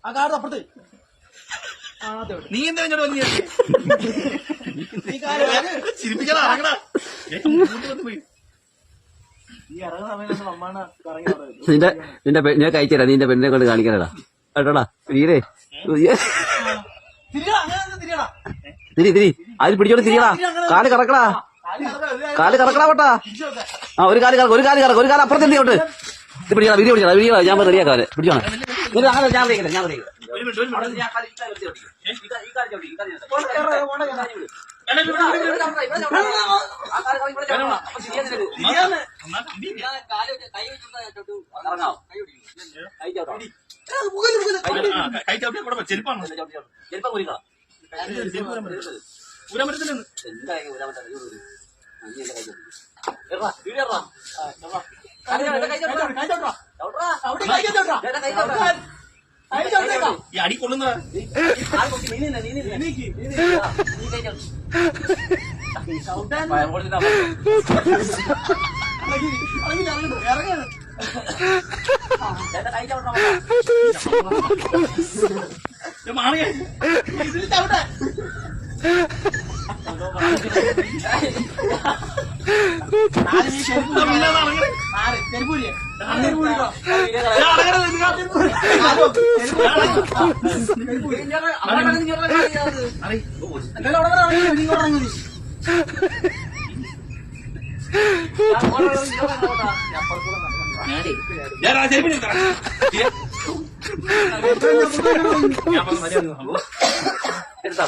ആ കാർഡ് അപ്പുറത്ത്. നീ എന്താ ഇങ്ങോട്ട് വന്നു ചിരിപ്പിക്കണം ഇറങ്ങടാ. ഈ ഇറങ്ങുന്ന സമയത്ത് അമ്മാണ് കറങ്ങി പറയുന്നത്. നിന്റെ ഞാൻ കഴിച്ചരാ, നിന്റെ പെണ്ണിനെ കൊണ്ട് കാണിക്കാനടാ കേട്ടോടാ. വീരേ തിരി അതിൽ പിടിച്ചോണ്ട് തിരിയടാ. കാല് കറക്കടാ, കാല് കറക്കടാ പോട്ടാ. ആ ഒരു കാല് അപ്പുറത്ത് എന്തിയോട്ട് ഇത് പിടിക്കണം. വീഡിയോ പിടിക്കണം. ഞാൻ റെഡിയാക്കാം. പിടിച്ചോണം. ഞാൻ ചെരുപ്പാണ് ഈ അടി കൊള്ളുന്ന മാറിയ എടുത്താ